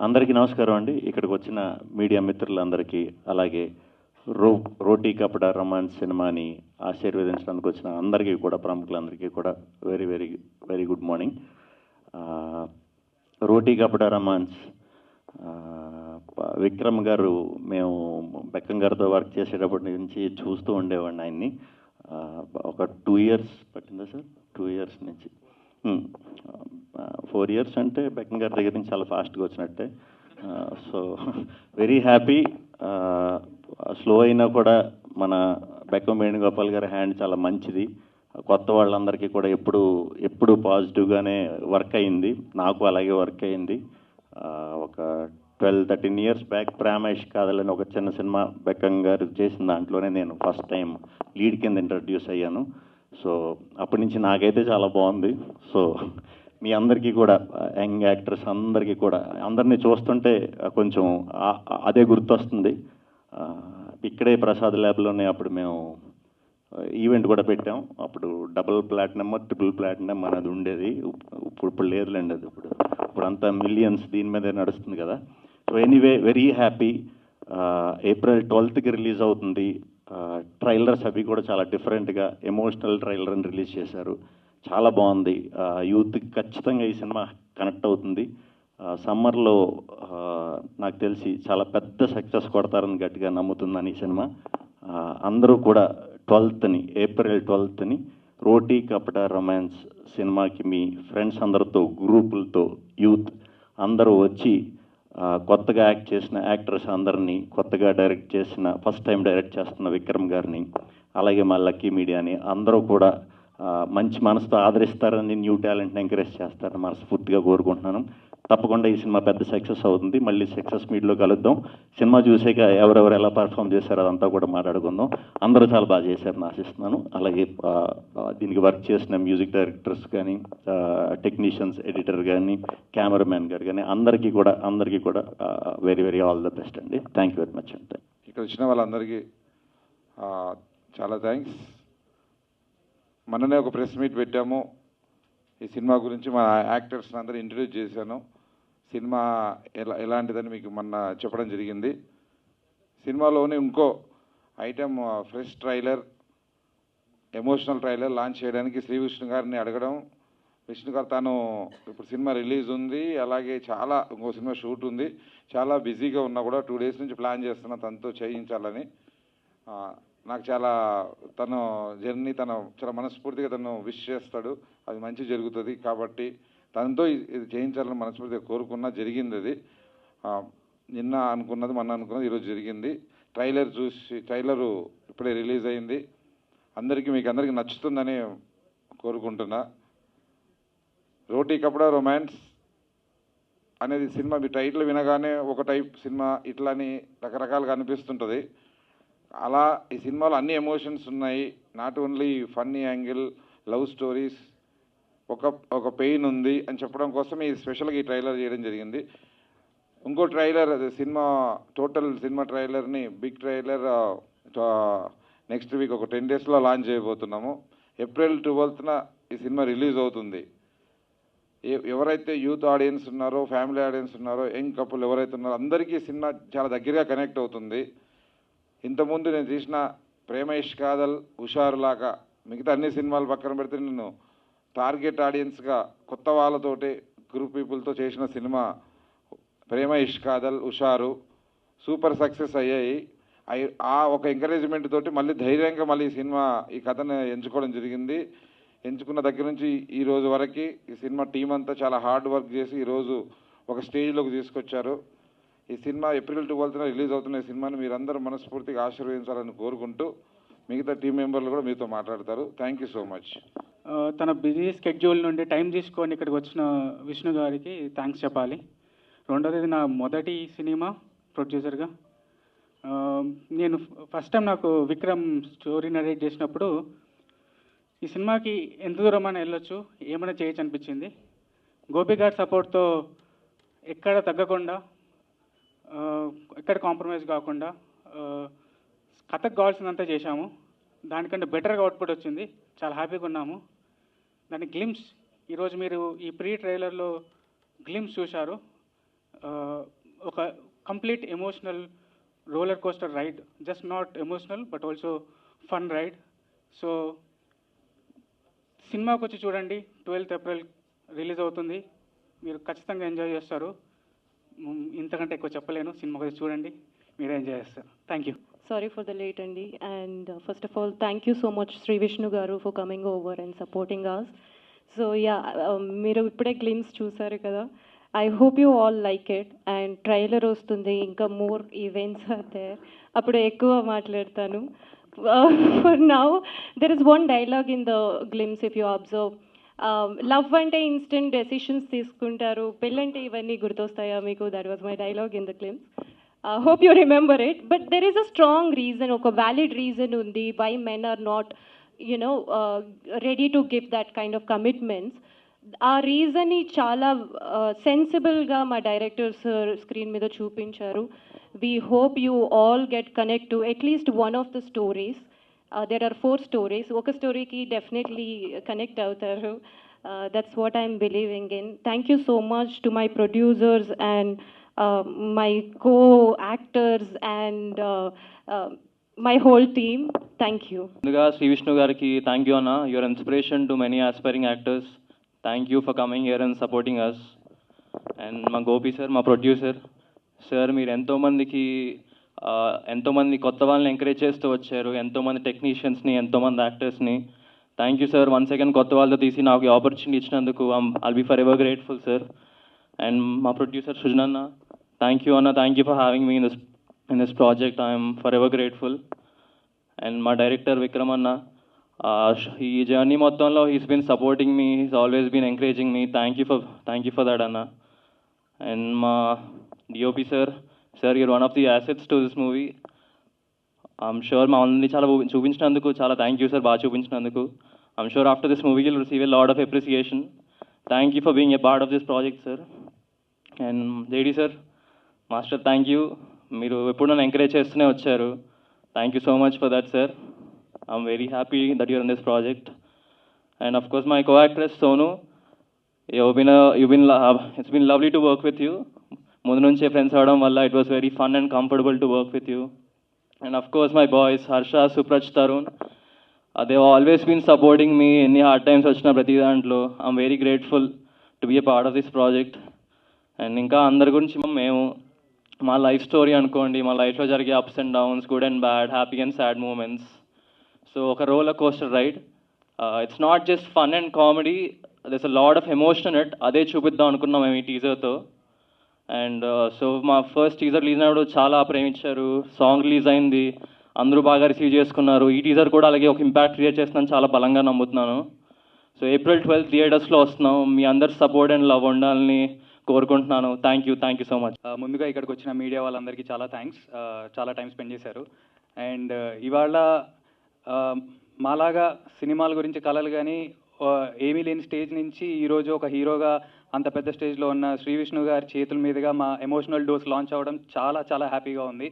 అందరికీ నమస్కారం అండి. ఇక్కడికి వచ్చిన మీడియా మిత్రులందరికీ, అలాగే రోటీ కపడా రొమాన్స్ సినిమాని ఆశీర్వదించడానికి వచ్చిన అందరికీ కూడా, ప్రముఖులందరికీ కూడా very very very good morning. Roti Kapda Romance Vikram garu, మేము బెక్కం గారితో వర్క్ చేసేటప్పటి నుంచి చూస్తూ ఉండేవాడిని ఆయన్ని. ఒక 2 years పట్టిందా సార్? 2 years నుంచి 4 years అంటే బెక్కం గారి దగ్గర నుంచి చాలా ఫాస్ట్గా వచ్చినట్టే. So very happy. స్లో అయినా కూడా మన బెక్కం వేణుగోపాల్ గారి హ్యాండ్ చాలా మంచిది. కొత్త వాళ్ళందరికీ కూడా ఎప్పుడు పాజిటివ్గానే వర్క్ అయింది. నాకు అలాగే వర్క్ అయింది. ఒక 12-13 years బ్యాక్ ప్రేమేష్ కాదలని ఒక చిన్న సినిమా బెక్కం గారు చేసిన దాంట్లోనే నేను ఫస్ట్ టైం లీడ్ కింద ఇంట్రడ్యూస్ అయ్యాను. సో అప్పటి నుంచి నాకైతే చాలా బాగుంది. సో మీ అందరికీ కూడా, యంగ్ యాక్టర్స్ అందరికీ కూడా, అందరినీ చూస్తుంటే కొంచెం అదే గుర్తొస్తుంది. ఇక్కడే ప్రసాద్ ల్యాబ్లోనే అప్పుడు మేము ఈవెంట్ కూడా పెట్టాం. అప్పుడు డబుల్ ప్లాటినమ్, ట్రిపుల్ ప్లాటినమ్ అనేది ఉండేది. ఇప్పుడు లేదులేండి అది. ఇప్పుడు అంతా మిలియన్స్ దీని మీదే నడుస్తుంది కదా. So anyway very happy. April 12th release అవుతుంది. ట్రైలర్స్ అవి కూడా చాలా డిఫరెంట్గా ఎమోషనల్ ట్రైలర్ని రిలీజ్ చేశారు. చాలా బాగుంది. యూత్కి ఖచ్చితంగా ఈ సినిమా కనెక్ట్ అవుతుంది. సమ్మర్లో నాకు తెలిసి చాలా పెద్ద సక్సెస్ కొడతారని గట్టిగా నమ్ముతుందని ఈ సినిమా. అందరూ కూడా April 12th రోటీ కపడా రొమాన్స్ సినిమాకి మీ ఫ్రెండ్స్ అందరితో, గ్రూపులతో, యూత్ అందరూ వచ్చి కొత్తగా యాక్ట్ చేసిన యాక్టర్స్ అందరినీ, కొత్తగా డైరెక్ట్ చేసిన, ఫస్ట్ టైం డైరెక్ట్ చేస్తున్న విక్రమ్ గారిని, అలాగే మా లక్కీ మీడియాని అందరూ కూడా మంచి మనసుతో ఆదరిస్తారని, న్యూ టాలెంట్ని ఎంకరేజ్ చేస్తారని మనస్ఫూర్తిగా కోరుకుంటున్నాను. తప్పకుండా ఈ సినిమా పెద్ద సక్సెస్ అవుతుంది. మళ్ళీ సక్సెస్ మీట్లో కలుద్దాం. సినిమా చూసాక ఎవరెవరు ఎలా పర్ఫామ్ చేశారో అదంతా కూడా మాట్లాడుకుందాం. అందరూ చాలా బాగా చేశారని ఆశిస్తున్నాను. అలాగే దీనికి వర్క్ చేసిన మ్యూజిక్ డైరెక్టర్స్ కానీ, టెక్నీషియన్స్, ఎడిటర్ కానీ, కెమెరామ్యాన్ గారు కానీ అందరికీ కూడా very very all the best అండి. థ్యాంక్ యూ వెరీ మచ్ అండి. ఇక్కడ వచ్చిన వాళ్ళందరికీ చాలా థ్యాంక్స్. మొన్ననే ఒక ప్రెస్ మీట్ పెట్టాము. ఈ సినిమా గురించి మా యాక్టర్స్ని అందరూ ఇంట్రడ్యూస్ చేశాను. సినిమా ఎలాంటిదని మీకు మొన్న చెప్పడం జరిగింది. సినిమాలోనే ఇంకో item fresh trailer, emotional trailer launch చేయడానికి శ్రీ విష్ణు గారిని అడగడం. విష్ణు గారు తాను ఇప్పుడు సినిమా రిలీజ్ ఉంది, అలాగే ఇంకో సినిమా షూట్ ఉంది, చాలా బిజీగా ఉన్నా కూడా 2 days నుంచి ప్లాన్ చేస్తున్నా తనతో చేయించాలని. నాకు చాలా తన జర్నీ చాలా మనస్ఫూర్తిగా తను విష్ చేస్తాడు. అది మంచి జరుగుతుంది కాబట్టి తనతో ఇది చేయించాలని మనస్ఫూర్తిగా కోరుకున్నా. జరిగింది అది. నిన్న అనుకున్నది, మొన్న అనుకున్నది ఈరోజు జరిగింది. ట్రైలరు ఇప్పుడే రిలీజ్ అయింది. మీకు అందరికీ నచ్చుతుందని కోరుకుంటున్నా. రోటీ కపడా రొమాన్స్ అనేది సినిమా మీ టైటిల్ వినగానే ఒక టైప్ సినిమా ఇట్లాని రకరకాలుగా అనిపిస్తుంటుంది. అలా ఈ సినిమాలో అన్ని ఎమోషన్స్ ఉన్నాయి. Not only funny angle, love stories, ఒక పెయిన్ ఉంది అని చెప్పడం కోసం ఈ స్పెషల్గా ఈ ట్రైలర్ చేయడం జరిగింది. ఇంకో ట్రైలర్ టోటల్ సినిమా ట్రైలర్ని, బిగ్ ట్రైలర్ నెక్స్ట్ వీక్ ఒక 10 daysలో లాంచ్ చేయబోతున్నాము. April 12th ఈ సినిమా రిలీజ్ అవుతుంది. ఎవరైతే యూత్ ఆడియన్స్ ఉన్నారో, ఫ్యామిలీ ఆడియన్స్ ఉన్నారో, యంగ్ కపుల్ ఎవరైతే ఉన్నారో అందరికీ సినిమా చాలా దగ్గరగా కనెక్ట్ అవుతుంది. ఇంతకుముందు నేను తీసిన ప్రేమ ఇష్క్ కాదల్, హుషారులాగా మిగతా అన్ని సినిమాలు పక్కన పెడితే నేను టార్గెట్ ఆడియన్స్గా కొత్త వాళ్ళతోటి, గ్రూప్ పీపుల్తో చేసిన సినిమా ప్రేమ ఇష్క్ కాదల్, హుషారు సూపర్ సక్సెస్ అయ్యాయి. ఒక ఎంకరేజ్మెంట్ తోటి మళ్ళీ ధైర్యంగా ఈ కథను ఎంచుకోవడం జరిగింది. ఎంచుకున్న దగ్గర నుంచి ఈ రోజు వరకు ఈ సినిమా టీం అంతా చాలా హార్డ్ వర్క్ చేసి ఈరోజు ఒక స్టేజ్లోకి తీసుకొచ్చారు. ఈ సినిమా April 12th రిలీజ్ అవుతున్న ఈ సినిమాని మీరందరూ మనస్ఫూర్తిగా ఆశీర్వదించాలని కోరుకుంటూ మిగతా టీం మెంబర్లు కూడా మీతో మాట్లాడతారు. Thank you so much. తన బిజీ స్కెడ్యూల్ నుండి టైం తీసుకొని ఇక్కడికి వచ్చిన విష్ణు గారికి థ్యాంక్స్ చెప్పాలి. రెండోది, నా మొదటి సినిమా ప్రొడ్యూసర్గా నేను ఫస్ట్ టైం నాకు విక్రమ్ స్టోరీ నరేట్ చేసినప్పుడు ఈ సినిమాకి ఎంత దూరమైనా వెళ్ళొచ్చు, ఏమైనా చేయొచ్చు అనిపించింది. గోపి గారి సపోర్ట్తో ఎక్కడ తగ్గకుండా, ఎక్కడ కాంప్రమైజ్ కాకుండా కథకు కావాల్సినంత చేశాము. దానికంటే బెటర్గా అవుట్పుట్ వచ్చింది. చాలా హ్యాపీగా ఉన్నాము. దాని గ్లిమ్స్ ఈరోజు మీరు ఈ ప్రీ ట్రైలర్లో గ్లిమ్స్ చూశారు. ఒక complete emotional roller coaster ride, just not emotional but also fun ride. So సినిమాకి వచ్చి చూడండి, 12th April రిలీజ్ అవుతుంది, మీరు ఖచ్చితంగా ఎంజాయ్ చేస్తారు. ఇంతకంటే ఎక్కువ చెప్పలేను. సినిమాకి వచ్చి చూడండి, మీరే ఎంజాయ్ చేస్తారు. Thank you. Sorry for the late, Andy. And first of all, thank you so much, Sri Vishnu Garu, for coming over and supporting us. So yeah, మీరు ఇప్పుడే గ్లిమ్స్ చూసారు కదా. I hope you all like it. And trailer వస్తుంది, ఇంకా more events అయితే అప్పుడు ఎక్కువ మాట్లాడతాను. For now, there is one dialogue in the glimpse, if you observe. Love అంటే ఇన్స్టెంట్ డెసిషన్స్ తీసుకుంటారు, పెళ్ళంటే ఇవన్నీ గుర్తొస్తాయా మీకు? That was my dialogue in the glimpse. Hope you remember it. But there is a strong reason, a valid reason undi why men are not, ready to give that kind of commitments. ఆ reason చాలా సెన్సిబుల్గా మా directors screen మీద చూపించారు. We hope you all get connect to at least one of the stories. There are 4 stories. ఒక స్టోరీకి definitely connect అవుతారు. That's what I'm believing in. Thank you so much to my producers and my co-actors and my whole team. Thank you. ముందుగా శ్రీ విష్ణు గారికి thank you అన్న. Your inspiration to many aspiring actors. Thank you for coming here and supporting us. And మా Gopi sir, మా producer sir, మీరు ఎంతోమంది కొత్త వాళ్ళని encourage చేస్తూ వచ్చారు, ఎంతోమంది టెక్నీషియన్స్ని, ఎంతోమంది యాక్టర్స్ని. Thank you sir. Once again కొత్త వాళ్ళతో తీసి నాకు ఈ ఆపర్చునిటీ ఇచ్చినందుకు I'll be forever grateful sir. And మా ప్రొడ్యూసర్ సృజన్ అన్న, thank you Anna, thank you for having me in this project. I am forever grateful. And my director Vikram Anna, he journey mottanlo he's been supporting me, he's always been encouraging me. Thank you for that Anna. And my DOP sir, you're one of the assets to this movie. I'm sure ma onni chala chupinchiనందుకు చాలా thank you sir, బాగా చూపించినందుకు. I'm sure after this movie you'll receive a lot of appreciation. Thank you for being a part of this project sir. And JD sir, master thank you. మీరు ఎప్పుడు నన్ను encourage చేస్తూనే వచ్చారు. Thank you so much for that sir. I'm very happy that you're in this project. And of course my co actress Sonu, it's been lovely to work with you. ముందు నుంచే friends అవడం వల్ల it was very fun and comfortable to work with you. And of course my boys Harsha, Supraj, Tarun, they always been supporting మీ. ఎన్ని hard times వచ్చిన ప్రతి దాంట్లో I'm very grateful to be a part of this project. And ఇంకా అందరి గురించి మేము మా life story అనుకోండి, మా లైఫ్లో జరిగే ups and downs, good and bad, happy and sad moments. So ఒక roller coaster ride. It's not just fun and comedy, there's a lot of emotion in it. అదే చూపిద్దాం అనుకున్నాం మేము ఈ టీజర్తో. అండ్ సో మా ఫస్ట్ టీజర్ రిలీజ్ అయినప్పుడు చాలా ప్రేమించారు. సాంగ్ రిలీజ్ అయింది, అందరూ బాగా రిసీవ్ చేసుకున్నారు. ఈ టీజర్ కూడా అలాగే ఒక ఇంపాక్ట్ క్రియేట్ చేస్తుందని చాలా బలంగా నమ్ముతున్నాను. సో April 12th థియేటర్స్లో వస్తున్నాం. మీ అందరి సపోర్ట్ అండ్ లవ్ ఉండాలని కోరుకుంటున్నాను. Thank you so much. ముందుగా ఇక్కడికి వచ్చిన మీడియా వాళ్ళందరికీ చాలా థ్యాంక్స్. చాలా టైం స్పెండ్ చేశారు. అండ్ ఇవాళ మాలాగా సినిమాల గురించి కలలు కానీ ఏమీ లేని స్టేజ్ నుంచి ఈరోజు ఒక హీరోగా అంత పెద్ద స్టేజ్లో ఉన్న శ్రీ విష్ణు గారి చేతుల మీదుగా మా ఎమోషనల్ డోస్ లాంచ్ అవ్వడం చాలా చాలా హ్యాపీగా ఉంది.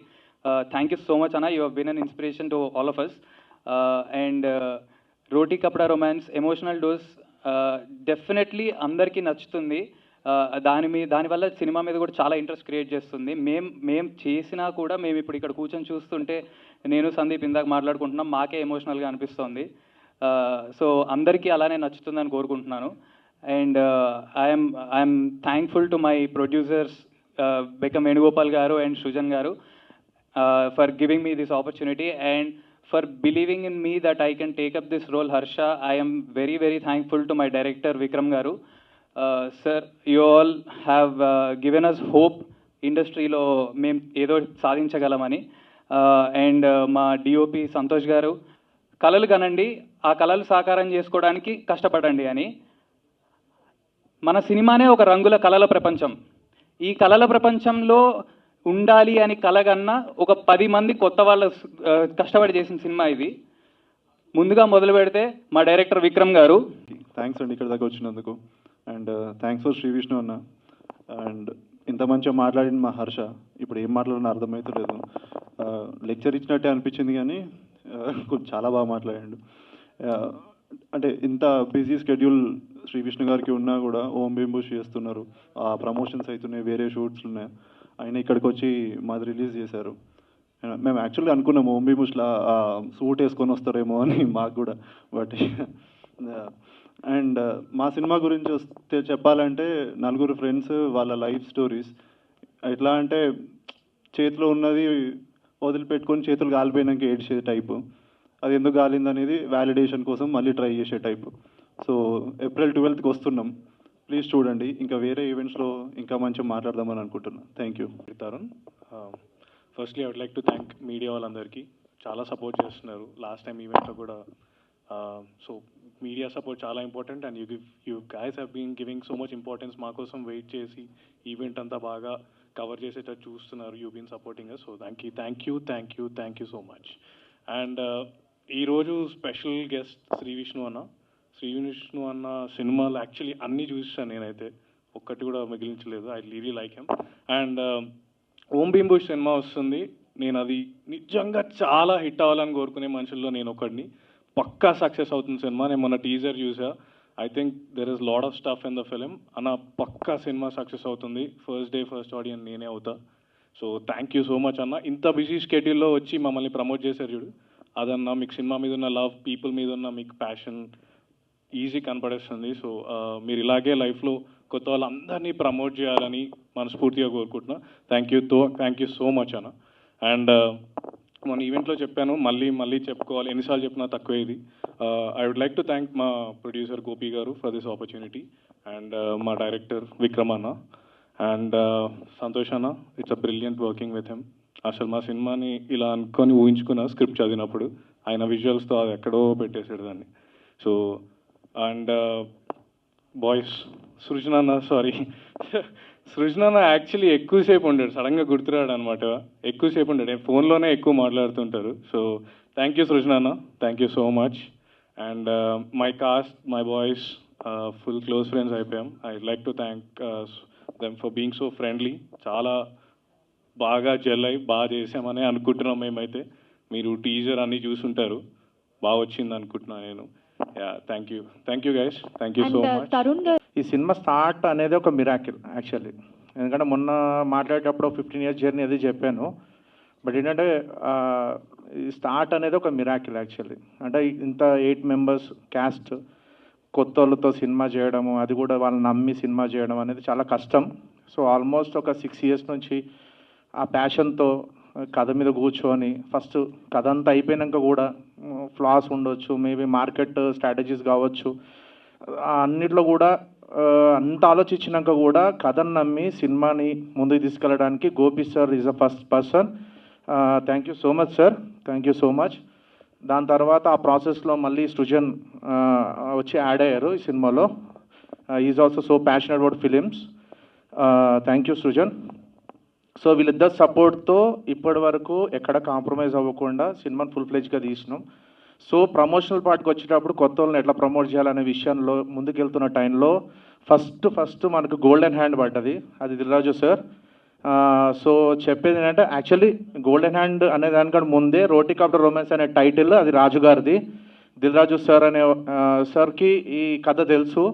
థ్యాంక్ యూ సో మచ్ అన్న. You have been an inspiration to all of us. And Roti Kapda Romance emotional dose definitely అందరికీ నచ్చుతుంది. దానివల్ల సినిమా మీద కూడా చాలా ఇంట్రెస్ట్ క్రియేట్ చేస్తుంది. మేము చేసినా కూడా మేము ఇప్పుడు ఇక్కడ కూర్చొని చూస్తుంటే నేను సందీప్ ఇందాక మాట్లాడుకుంటున్నాం, మాకే ఎమోషనల్గా అనిపిస్తుంది. సో అందరికీ అలానే నచ్చుతుందని కోరుకుంటున్నాను. And I'm thankful to my producers Bekkam Venugopal గారు అండ్ సృజన్ గారు for giving me this opportunity and for believing in me that I can take up this role. Harsha, I am very, very thankful to my director Vikram Garu. Sir, you all have given us hope ఇండస్ట్రీలో మేము ఏదో సాధించగలమని. And మా DOP Santosh గారు, కళలు కనండి, ఆ కళలు సాకారం చేసుకోవడానికి కష్టపడండి అని. మన సినిమానే ఒక రంగుల కళల ప్రపంచం. ఈ కళల ప్రపంచంలో ఉండాలి అని కలగన్నా ఒక 10 మంది కొత్త వాళ్ళు కష్టపడి చేసిన సినిమా ఇది. ముందుగా మొదలు పెడితే మా డైరెక్టర్ విక్రమ్ గారు. థ్యాంక్స్ అండి ఇక్కడ దాకా వచ్చినందుకు. And thanks for Shri Vishnu అన్న. అండ్ ఇంత మంచిగా మాట్లాడిన మా హర్ష, ఇప్పుడు ఏం మాట్లాడినా అర్థమవుతలేదు. లెక్చర్ ఇచ్చినట్టే అనిపించింది కానీ చాలా బాగా మాట్లాడాడు. అంటే ఇంత బిజీ స్కెడ్యూల్ శ్రీ విష్ణు గారికి ఉన్నా కూడా ఓం బింబుష్ చేస్తున్నారు, ఆ ప్రమోషన్స్ అవుతున్నాయి, వేరే షూట్స్ ఉన్నాయి, ఆయన ఇక్కడికి వచ్చి మాది రిలీజ్ చేశారు. మేము యాక్చువల్గా అనుకున్నాము ఓం బింబుష్లా సూట్ వేసుకొని వస్తారేమో అని మాకు కూడా. బట్ అండ్ మా సినిమా గురించి వస్తే చెప్పాలంటే నలుగురు ఫ్రెండ్స్, వాళ్ళ లైఫ్ స్టోరీస్ ఎట్లా అంటే చేతిలో ఉన్నది వదిలిపెట్టుకొని చేతులు కాలిపోయినాక ఏడ్చే టైపు, అది ఎందుకు కాలింది అనేది వ్యాలిడేషన్ కోసం మళ్ళీ ట్రై చేసే టైపు. సో ఏప్రిల్ 12th వస్తున్నాం, ప్లీజ్ చూడండి. ఇంకా వేరే ఈవెంట్స్లో ఇంకా మంచిగా మాట్లాడదామని అనుకుంటున్నాను. Thank you. Tarun, firstly I would like to thank media వాళ్ళందరికీ, చాలా సపోర్ట్ చేస్తున్నారు లాస్ట్ టైం ఈవెంట్లో కూడా. సో మీడియా సపోర్ట్ చాలా important, and you guys have been giving so much importance, మా కోసం వెయిట్ చేసి ఈవెంట్ అంతా బాగా కవర్ చేసేటట్టు చూస్తున్నారు. You been supporting us, so thank you so much. And ఈరోజు స్పెషల్ గెస్ట్ శ్రీ విష్ణు అన్న సినిమాలు యాక్చువల్లీ అన్నీ చూసాను నేనైతే, ఒక్కటి కూడా మిగిలించలేదు. I really like him. And Om బింబుష్ cinema వస్తుంది, నేను అది నిజంగా చాలా హిట్ అవ్వాలని కోరుకునే మనుషుల్లో నేను ఒకడిని. పక్కా సక్సెస్ అవుతుంది సినిమా. నేను మొన్న టీజర్ చూసా, I think there is lot of stuff in the film. అన్న పక్కా సినిమా సక్సెస్ అవుతుంది, ఫస్ట్ డే ఫస్ట్ ఆడియన్స్ నేనే అవుతా. So thank you so much అన్న. ఇంత బిజీ స్కెడ్యూల్లో వచ్చి మమ్మల్ని ప్రమోట్ చేశారు చూడు, అదన్నా మీకు సినిమా మీద ఉన్న లవ్, పీపుల్ మీద ఉన్న మీకు ప్యాషన్ ఈజీ కనపడేస్తుంది. సో మీరు ఇలాగే లైఫ్లో కొత్త వాళ్ళందరినీ ప్రమోట్ చేయాలని మనస్ఫూర్తిగా కోరుకుంటున్నా. థ్యాంక్ యూ సో మచ్ అన్న. అండ్ మన ఈవెంట్లో చెప్పాను, మళ్ళీ చెప్పుకోవాలి, ఎన్నిసార్లు చెప్పినా తక్కువే ఇది. I would like to thank మా ప్రొడ్యూసర్ గోపి గారు ఫర్ దిస్ ఆపర్చునిటీ, అండ్ మా డైరెక్టర్ విక్రమ్ అన్న, అండ్ సంతోష్ అన్న. It's a brilliant working with him. అసలు మా సినిమాని ఇలా అనుకొని ఊహించుకున్న స్క్రిప్ట్ చదివినప్పుడు ఆయన విజువల్స్తో అది ఎక్కడో పెట్టేసాడు దాన్ని. So and boys, Srujana actually ఎక్కువసేపు ఉండాడు, సడన్గా గుర్తురాడు అనమాట. ఎక్కువసేపు ఉండాడు, ఫోన్లోనే ఎక్కువ మాట్లాడుతుంటారు. So thank you Srujana, thank you so much. And my cast, my boys full close friends అయిపోయాం. I like to thank them for being so friendly. చాలా బాగా జెల్ అయ్యి బాగా చేసామని అనుకుంటున్నాం మేమైతే. మీరు టీజర్ అన్నీ చూసుంటారు, బాగా వచ్చింది అనుకుంటున్నాను నేను. Thank you guys, thank you so much. Tarun గారు, ఈ సినిమా స్టార్ట్ అనేది ఒక మిరాకిల్ యాక్చువల్లీ. ఎందుకంటే మొన్న మాట్లాడేటప్పుడు 15 years జర్నీ అది చెప్పాను. బట్ ఏంటంటే ఈ స్టార్ట్ అనేది ఒక మిరాకిల్ యాక్చువల్లీ. అంటే ఇంత 8 members క్యాస్ట్ కొత్త వాళ్ళతో సినిమా చేయడము, అది కూడా వాళ్ళని నమ్మి సినిమా చేయడం అనేది చాలా కష్టం. సో ఆల్మోస్ట్ ఒక 6 years నుంచి ఆ ప్యాషన్తో కథ మీద కూర్చొని, ఫస్ట్ కథ అంతా అయిపోయినాక కూడా ఫ్లాస్ ఉండొచ్చు, మేబీ మార్కెట్ స్ట్రాటజీస్ కావచ్చు, అన్నిట్లో కూడా అంత ఆలోచించినాక కూడా కథను నమ్మి సినిమాని ముందుకు తీసుకెళ్ళడానికి Gopi sir is the first person. Thank you so much sir, thank you so much. దాని తర్వాత ఆ ప్రాసెస్లో మళ్ళీ సృజన్ వచ్చి యాడ్ అయ్యారు ఈ సినిమాలో. Is also so passionate about films. Thank you Srujan. So వీళ్ళిద్దరు సపోర్ట్తో ఇప్పటి వరకు ఎక్కడ కాంప్రమైజ్ అవ్వకుండా సినిమాని ఫుల్ ఫ్లెజ్గా తీసినాం. సో ప్రమోషనల్ పార్ట్కి వచ్చేటప్పుడు కొత్త వాళ్ళని ఎట్లా ప్రమోట్ చేయాలనే విషయంలో ముందుకెళ్తున్న టైంలో ఫస్ట్ మనకు గోల్డెన్ హ్యాండ్ పడ్డది, అది దిల్రాజు సార్. సో చెప్పేది ఏంటంటే యాక్చువల్లీ గోల్డెన్ హ్యాండ్ అనే దానికంటే ముందే రోటికాప్టర్ రొమాన్స్ అనే టైటిల్ అది రాజు గారిది. దిల్రాజు సార్ అనే సార్కి ఈ కథ తెలుసు,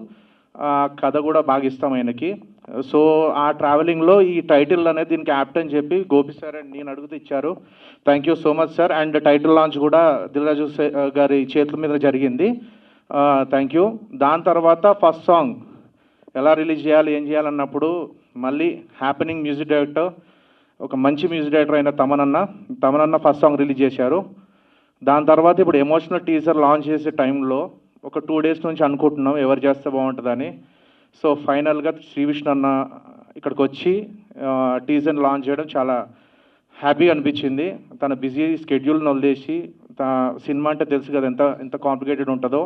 కథ కూడా బాగా ఇస్తాం ఆయనకి. సో ఆ ట్రావెలింగ్లో ఈ టైటిల్ అనేది దీనికి యాప్ట్ అని చెప్పి గోపి సార్ అండ్ నేను అడుగుతూ ఇచ్చారు. Thank you so much sir. And title launch కూడా దిల్రాజు గారి చేతుల మీద జరిగింది. Thank you. దాని తర్వాత ఫస్ట్ సాంగ్ ఎలా రిలీజ్ చేయాలి, ఏం చేయాలన్నప్పుడు మళ్ళీ హ్యాపెనింగ్ మ్యూజిక్ డైరెక్టర్, ఒక మంచి మ్యూజిక్ డైరెక్టర్ అయిన తమనన్న ఫస్ట్ సాంగ్ రిలీజ్ చేశారు. దాని తర్వాత ఇప్పుడు ఎమోషనల్ టీజర్ లాంచ్ చేసే టైంలో ఒక 2 days నుంచి అనుకుంటున్నాం ఎవరు చేస్తే బాగుంటుందని. సో ఫైనల్గా శ్రీ విష్ణు అన్న ఇక్కడికి వచ్చి టీజర్ లాంచ్ చేయడం చాలా హ్యాపీ అనిపించింది. తన బిజీ స్కెడ్యూల్ని వదిలేసి సినిమా అంటే తెలుసు కదా ఎంత కాంప్లికేటెడ్ ఉంటుందో,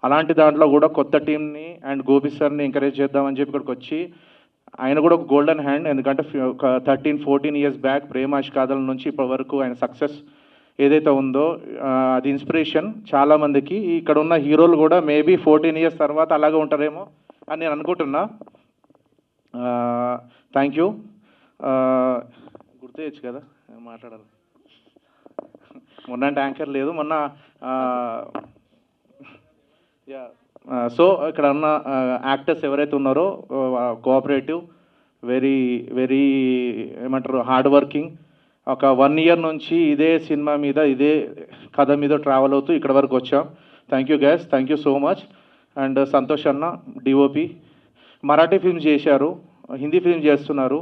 అలాంటి దాంట్లో కూడా కొత్త టీంని అండ్ గోపి సార్ని ఎంకరేజ్ చేద్దామని చెప్పి ఇక్కడికి వచ్చి, ఆయన కూడా ఒక గోల్డెన్ హ్యాండ్. ఎందుకంటే ఒక 13-14 years బ్యాక్ ప్రేమాష్ కాదల నుంచి ఇప్పటి వరకు ఆయన సక్సెస్ ఏదైతే ఉందో అది ఇన్స్పిరేషన్ చాలామందికి. ఇక్కడ ఉన్న హీరోలు కూడా మేబీ 14 years తర్వాత అలాగే ఉంటారేమో అని నేను అనుకుంటున్నా. Thank you. గుర్తు కదా మాట్లాడాలి, మొన్న యాంకర్ లేదు, మొన్న సో ఇక్కడ ఉన్న యాక్టర్స్ ఎవరైతే ఉన్నారో కోఆపరేటివ్, వెరీ వెరీ ఏమంటారు హార్డ్ వర్కింగ్. ఒక 1 year నుంచి ఇదే సినిమా మీద ఇదే కథ మీద ట్రావెల్ అవుతూ ఇక్కడ వరకు వచ్చాం. Thank you guys, thank you so much. And Santosh అన్న డిఓపి, మరాఠీ ఫిల్మ్స్ చేశారు, హిందీ ఫిల్మ్ చేస్తున్నారు.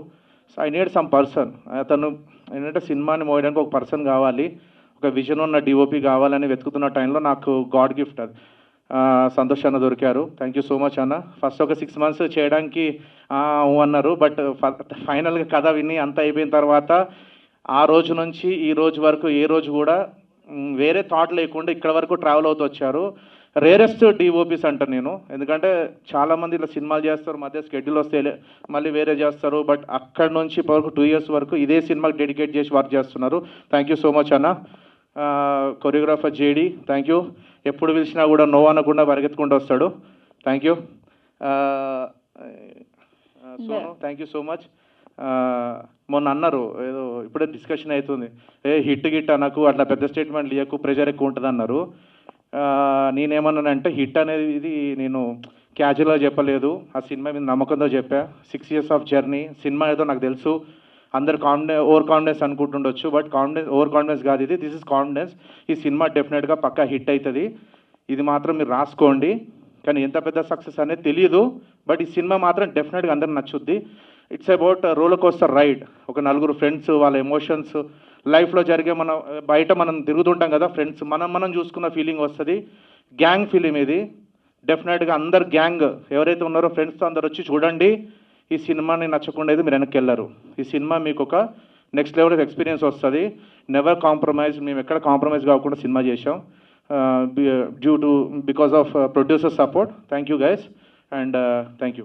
So I need some person. అతను ఏంటంటే సినిమాని మోయడానికి ఒక పర్సన్ కావాలి, ఒక విజన్ ఉన్న డిఓపి కావాలని వెతుకుతున్న టైంలో నాకు గాడ్ గిఫ్ట్ అది సంతోష్ అన్న దొరికారు. థ్యాంక్ యూ సో మచ్ అన్న. ఫస్ట్ ఒక 6 months చేయడానికి అన్నారు, బట్ ఫైనల్గా కథ విని అంత అయిపోయిన తర్వాత ఆ రోజు నుంచి ఈ రోజు వరకు ఏ రోజు కూడా వేరే థాట్ లేకుండా ఇక్కడ వరకు ట్రావెల్ అవుతూ వచ్చారు. రేరెస్ట్ డిఓపీస్ అంటాను నేను, ఎందుకంటే చాలామంది ఇలా సినిమాలు చేస్తారు, మధ్య స్కెడ్యూల్ వస్తే మళ్ళీ వేరే చేస్తారు, బట్ అక్కడ నుంచి వరకు 2 years వరకు ఇదే సినిమాకి డెడికేట్ చేసి వర్క్ చేస్తున్నారు. థ్యాంక్ యూ సో మచ్ అన్న. Choreographer JD, thank you. ఎప్పుడు పిలిచినా కూడా నో అనకుండా పరిగెత్తుకుంటూ వస్తాడు. Thank you. Sonu, thank you so much. మొన్న అన్నారు ఏదో ఇప్పుడే డిస్కషన్ అవుతుంది, హిట్ గిట్ అనకు, అట్లా పెద్ద స్టేట్మెంట్ ఇవ్వకు, ప్రెషర్ ఎక్కువ ఉంటుంది అన్నారు. నేనేమన్నానంటే హిట్ అనేది ఇది నేను క్యాజువల్గా చెప్పలేదు, ఆ సినిమా మీద నమ్మకంతో చెప్పా. 6 years ఆఫ్ జర్నీ, సినిమా ఏదో నాకు తెలుసు, అందరు ఓవర్ కాన్ఫిడెన్స్ అనుకుంటుండొచ్చు, బట్ ఓవర్ కాన్ఫిడెన్స్ కాదు ఇది, దిస్ ఇస్ కాన్ఫిడెన్స్. ఈ సినిమా డెఫినెట్గా పక్కా హిట్ అవుతుంది, ఇది మాత్రం మీరు రాసుకోండి. కానీ ఎంత పెద్ద సక్సెస్ అనేది తెలియదు, బట్ ఈ సినిమా మాత్రం డెఫినెట్గా అందరికి నచ్చుద్ది. It's about roller coaster ride. ఒక 4 ఫ్రెండ్స్, వాళ్ళ ఎమోషన్స్, లైఫ్లో జరిగే బయట మనం తిరుగుతుంటాం కదా ఫ్రెండ్స్, మనం చూసుకున్న ఫీలింగ్ వస్తుంది. గ్యాంగ్ ఫిలిం ఇది, డెఫినెట్గా అందరు గ్యాంగ్ ఎవరైతే ఉన్నారో ఫ్రెండ్స్తో అందరు వచ్చి చూడండి. ఈ సినిమాని నచ్చకుండా మీరు వెనక్కి వెళ్ళరు. ఈ సినిమా మీకు ఒక నెక్స్ట్ లెవెల్ ఆఫ్ ఎక్స్పీరియన్స్ వస్తుంది. నెవర్ కాంప్రమైజ్, మేము ఎక్కడ కాంప్రమైజ్ కాకుండా సినిమా చేసాం because of producer support. Thank you guys, and thank you.